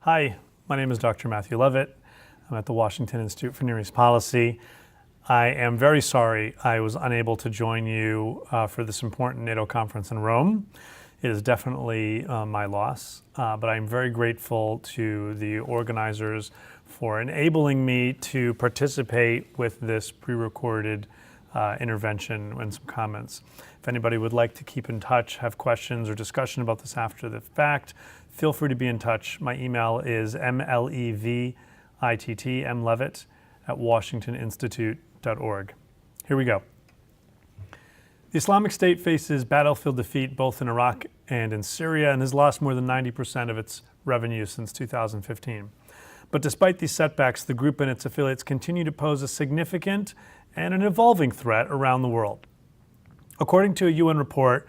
Hi, my name is Dr. Matthew Levitt. I'm at the Washington Institute for Near East Policy. I am very sorry I was unable to join you for this important NATO conference in Rome. It is definitely my loss, but I'm very grateful to the organizers for enabling me to participate with this pre-recorded intervention and some comments. If anybody would like to keep in touch, have questions or discussion about this after the fact, feel free to be in touch. My email is mlevitt@washingtoninstitute.org. Here we go. The Islamic State faces battlefield defeat both in Iraq and in Syria and has lost more than 90% of its revenue since 2015. But despite these setbacks, the group and its affiliates continue to pose a significant and an evolving threat around the world. According to a UN report,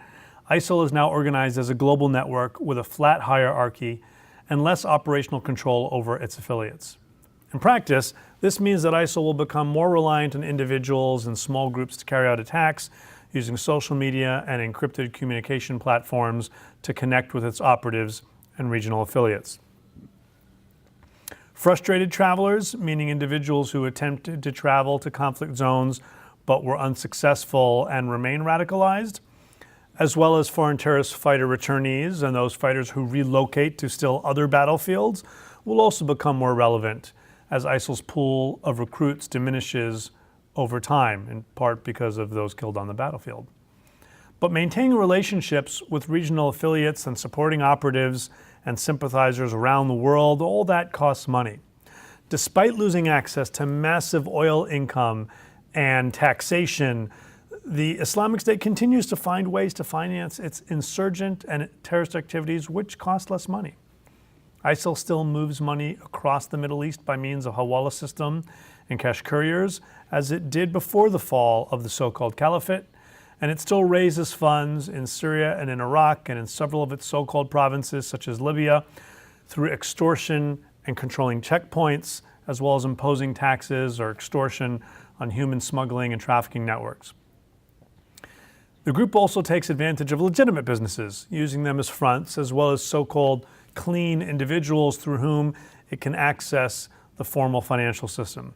ISIL is now organized as a global network with a flat hierarchy and less operational control over its affiliates. In practice, this means that ISIL will become more reliant on individuals and small groups to carry out attacks using social media and encrypted communication platforms to connect with its operatives and regional affiliates. Frustrated travelers, meaning individuals who attempted to travel to conflict zones but were unsuccessful and remain radicalized, as well as foreign terrorist fighter returnees and those fighters who relocate to still other battlefields, will also become more relevant as ISIL's pool of recruits diminishes over time, in part because of those killed on the battlefield. But maintaining relationships with regional affiliates and supporting operatives and sympathizers around the world, all that costs money. Despite losing access to massive oil income and taxation, the Islamic State continues to find ways to finance its insurgent and terrorist activities, which cost less money. ISIL still moves money across the Middle East by means of Hawala system and cash couriers, as it did before the fall of the so-called Caliphate, and it still raises funds in Syria and in Iraq and in several of its so-called provinces, such as Libya, through extortion and controlling checkpoints, as well as imposing taxes or extortion on human smuggling and trafficking networks. The group also takes advantage of legitimate businesses, using them as fronts, as well as so-called clean individuals through whom it can access the formal financial system.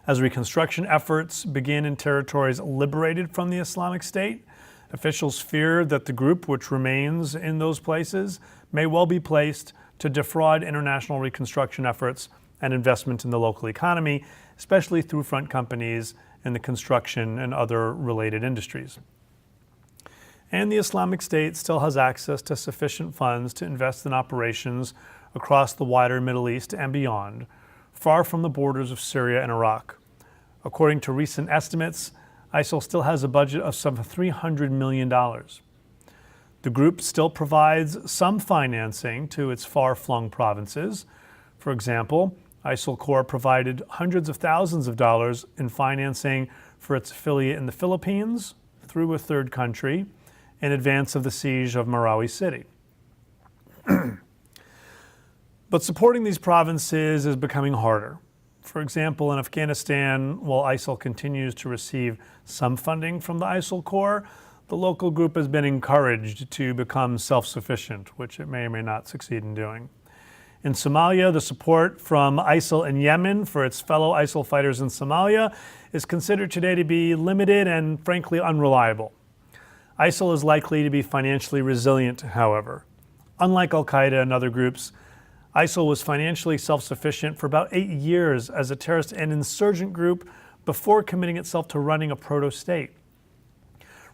As reconstruction efforts begin in territories liberated from the Islamic State, officials fear that the group, which remains in those places, may well be placed to defraud international reconstruction efforts and investment in the local economy, especially through front companies in the construction and other related industries. And the Islamic State still has access to sufficient funds to invest in operations across the wider Middle East and beyond, far from the borders of Syria and Iraq. According to recent estimates, ISIL still has a budget of some $300 million. The group still provides some financing to its far-flung provinces. For example, ISIL Corps provided hundreds of thousands of dollars in financing for its affiliate in the Philippines through a third country in advance of the siege of Marawi City. But supporting these provinces is becoming harder. For example, in Afghanistan, while ISIL continues to receive some funding from the ISIL Corps, the local group has been encouraged to become self-sufficient, which it may or may not succeed in doing. In Somalia, the support from ISIL in Yemen for its fellow ISIL fighters in Somalia is considered today to be limited and frankly unreliable. ISIL is likely to be financially resilient, however. Unlike Al-Qaeda and other groups, ISIL was financially self-sufficient for about 8 years as a terrorist and insurgent group before committing itself to running a proto-state.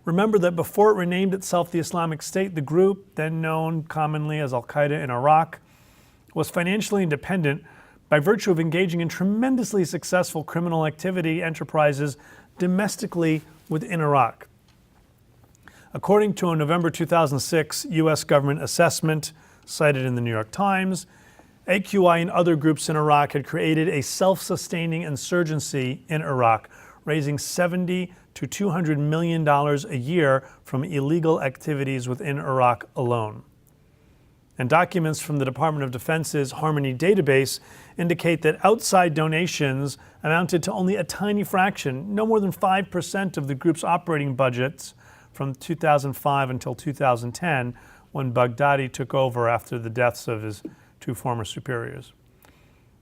Remember that before it renamed itself the Islamic State, the group, then known commonly as Al-Qaeda in Iraq, was financially independent by virtue of engaging in tremendously successful criminal activity enterprises domestically within Iraq. According to a November 2006 U.S. government assessment cited in the New York Times, AQI and other groups in Iraq had created a self-sustaining insurgency in Iraq, raising $70 to $200 million a year from illegal activities within Iraq alone. And documents from the Department of Defense's Harmony database indicate that outside donations amounted to only a tiny fraction, no more than 5% of the group's operating budgets from 2005 until 2010, when Baghdadi took over after the deaths of his to former superiors.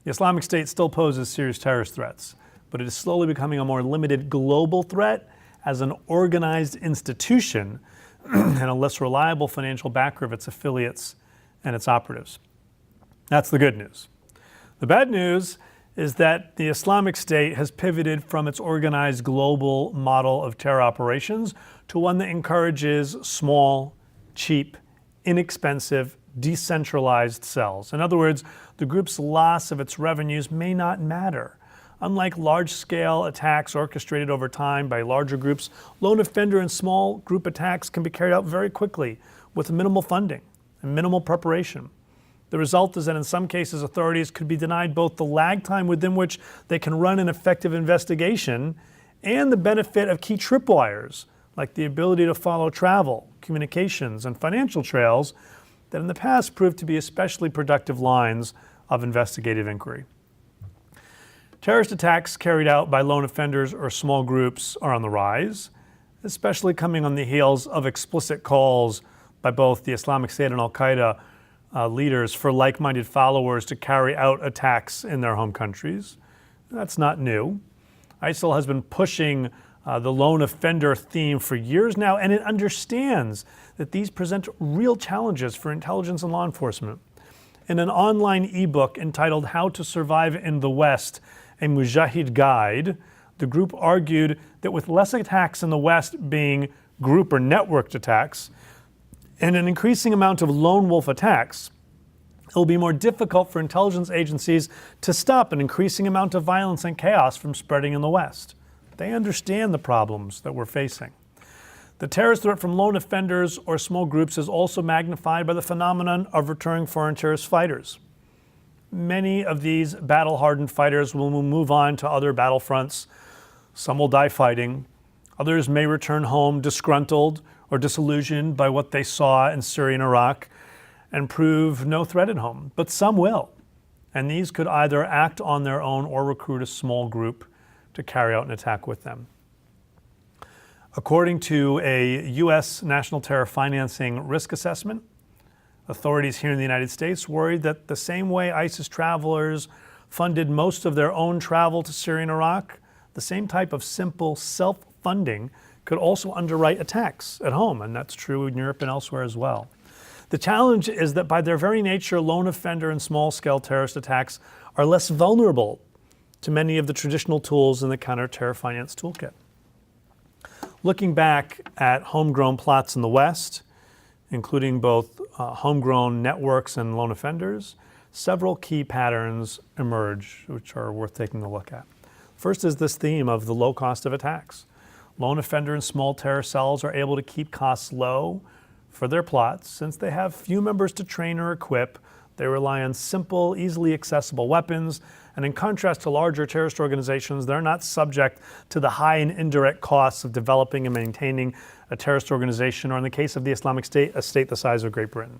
The Islamic State still poses serious terrorist threats, but it is slowly becoming a more limited global threat as an organized institution and a less reliable financial backer of its affiliates and its operatives. That's the good news. The bad news is that the Islamic State has pivoted from its organized global model of terror operations to one that encourages small, cheap, inexpensive, decentralized cells. In other words, the group's loss of its revenues may not matter. Unlike large-scale attacks orchestrated over time by larger groups, lone offender and small group attacks can be carried out very quickly with minimal funding and minimal preparation. The result is that in some cases, authorities could be denied both the lag time within which they can run an effective investigation and the benefit of key tripwires, like the ability to follow travel, communications, and financial trails that in the past proved to be especially productive lines of investigative inquiry. Terrorist attacks carried out by lone offenders or small groups are on the rise, especially coming on the heels of explicit calls by both the Islamic State and Al-Qaeda leaders for like-minded followers to carry out attacks in their home countries. That's not new. ISIL has been pushing the lone offender theme for years now, and it understands that these present real challenges for intelligence and law enforcement. In an online ebook entitled How to Survive in the West, a Mujahid Guide, the group argued that with less attacks in the West being group or networked attacks, and an increasing amount of lone wolf attacks, it will be more difficult for intelligence agencies to stop an increasing amount of violence and chaos from spreading in the West. They understand the problems that we're facing. The terrorist threat from lone offenders or small groups is also magnified by the phenomenon of returning foreign terrorist fighters. Many of these battle-hardened fighters will move on to other battlefronts. Some will die fighting. Others may return home disgruntled or disillusioned by what they saw in Syria and Iraq and prove no threat at home. But some will. And these could either act on their own or recruit a small group to carry out an attack with them. According to a U.S. National Terror Financing Risk Assessment, authorities here in the United States worried that the same way ISIS travelers funded most of their own travel to Syria and Iraq, the same type of simple self-funding could also underwrite attacks at home, and that's true in Europe and elsewhere as well. The challenge is that by their very nature, lone offender and small-scale terrorist attacks are less vulnerable to many of the traditional tools in the counter-terror finance toolkit. Looking back at homegrown plots in the West, including both homegrown networks and lone offenders, several key patterns emerge which are worth taking a look at. First is this theme of the low cost of attacks. Lone offender and small terror cells are able to keep costs low for their plots. Since they have few members to train or equip, they rely on simple, easily accessible weapons, and in contrast to larger terrorist organizations, they're not subject to the high and indirect costs of developing and maintaining a terrorist organization, or in the case of the Islamic State, a state the size of Great Britain.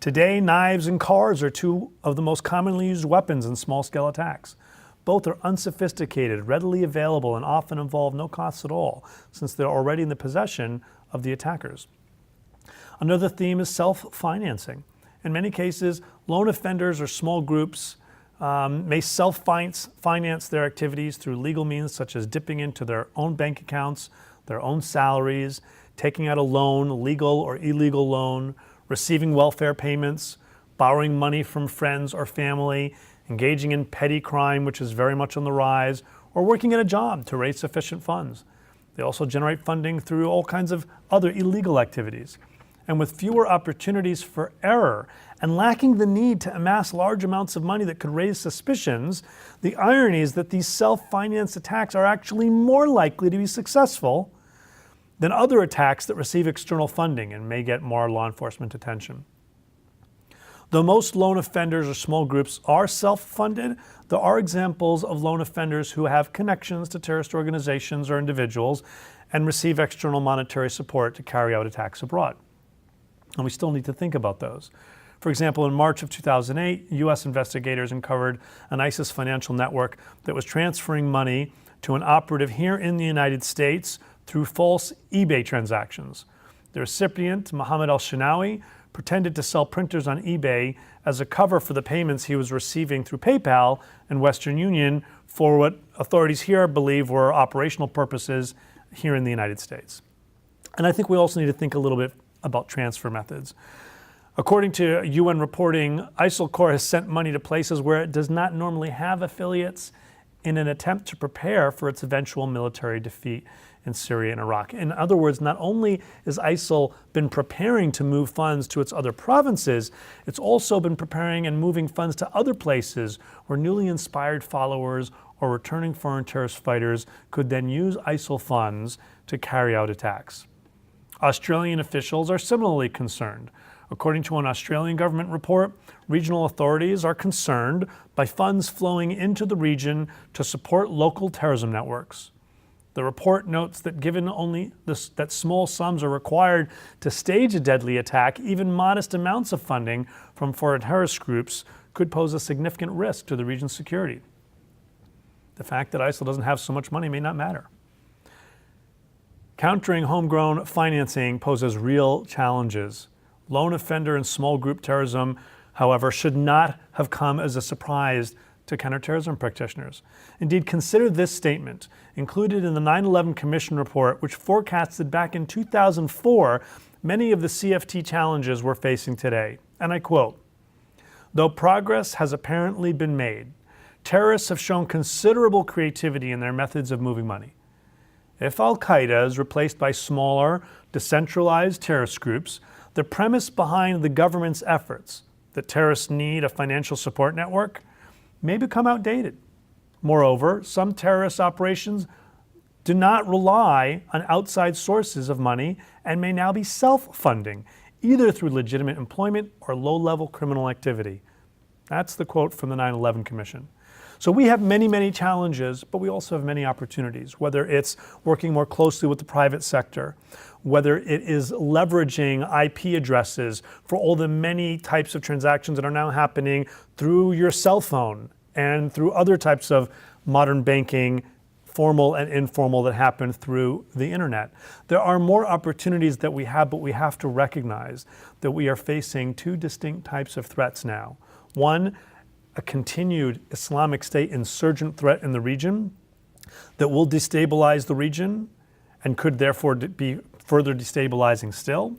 Today, knives and cars are two of the most commonly used weapons in small-scale attacks. Both are unsophisticated, readily available, and often involve no costs at all, since they're already in the possession of the attackers. Another theme is self-financing. In many cases, lone offenders or small groups may self-finance their activities through legal means such as dipping into their own bank accounts, their own salaries, taking out a loan, legal or illegal loan, receiving welfare payments, borrowing money from friends or family, engaging in petty crime, which is very much on the rise, or working at a job to raise sufficient funds. They also generate funding through all kinds of other illegal activities. And with fewer opportunities for error and lacking the need to amass large amounts of money that could raise suspicions, the irony is that these self-financed attacks are actually more likely to be successful than other attacks that receive external funding and may get more law enforcement attention. Though most lone offenders or small groups are self-funded, there are examples of lone offenders who have connections to terrorist organizations or individuals and receive external monetary support to carry out attacks abroad. And we still need to think about those. For example, in March of 2008, U.S. investigators uncovered an ISIS financial network that was transferring money to an operative here in the United States through false eBay transactions. The recipient, Mohammed al-Shinawi, pretended to sell printers on eBay as a cover for the payments he was receiving through PayPal and Western Union for what authorities here believe were operational purposes here in the United States. And I think we also need to think a little bit about transfer methods. According to UN reporting, ISIL Corps has sent money to places where it does not normally have affiliates in an attempt to prepare for its eventual military defeat in Syria and Iraq. In other words, not only has ISIL been preparing to move funds to its other provinces, it's also been preparing and moving funds to other places where newly inspired followers or returning foreign terrorist fighters could then use ISIL funds to carry out attacks. Australian officials are similarly concerned. According to an Australian government report, regional authorities are concerned by funds flowing into the region to support local terrorism networks. The report notes that given only that small sums are required to stage a deadly attack, even modest amounts of funding from foreign terrorist groups could pose a significant risk to the region's security. The fact that ISIL doesn't have so much money may not matter. Countering homegrown financing poses real challenges. Lone offender and small group terrorism, however, should not have come as a surprise to counterterrorism practitioners. Indeed, consider this statement included in the 9/11 Commission report, which forecasted back in 2004 many of the CFT challenges we're facing today. And I quote, "Though progress has apparently been made, terrorists have shown considerable creativity in their methods of moving money. If Al-Qaeda is replaced by smaller, decentralized terrorist groups, the premise behind the government's efforts that terrorists need a financial support network may become outdated. Moreover, some terrorist operations do not rely on outside sources of money and may now be self-funding, either through legitimate employment or low-level criminal activity." That's the quote from the 9/11 Commission. So we have many, many challenges, but we also have many opportunities, whether it's working more closely with the private sector, whether it is leveraging IP addresses for all the many types of transactions that are now happening through your cell phone and through other types of modern banking, formal and informal, that happen through the internet. There are more opportunities that we have, but we have to recognize that we are facing two distinct types of threats now. One, a continued Islamic State insurgent threat in the region that will destabilize the region and could therefore be further destabilizing still,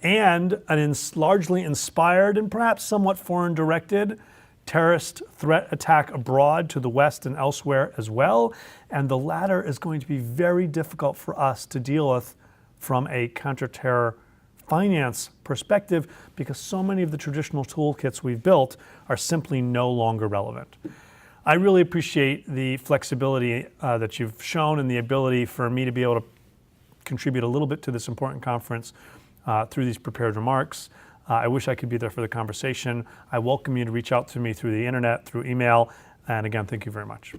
and an largely inspired and perhaps somewhat foreign-directed terrorist threat attack abroad to the West and elsewhere as well. And the latter is going to be very difficult for us to deal with from a counterterror finance perspective, because so many of the traditional toolkits we've built are simply no longer relevant. I really appreciate the flexibility that you've shown and the ability for me to be able to contribute a little bit to this important conference through these prepared remarks. I wish I could be there for the conversation. I welcome you to reach out to me through the internet, through email, and again, thank you very much.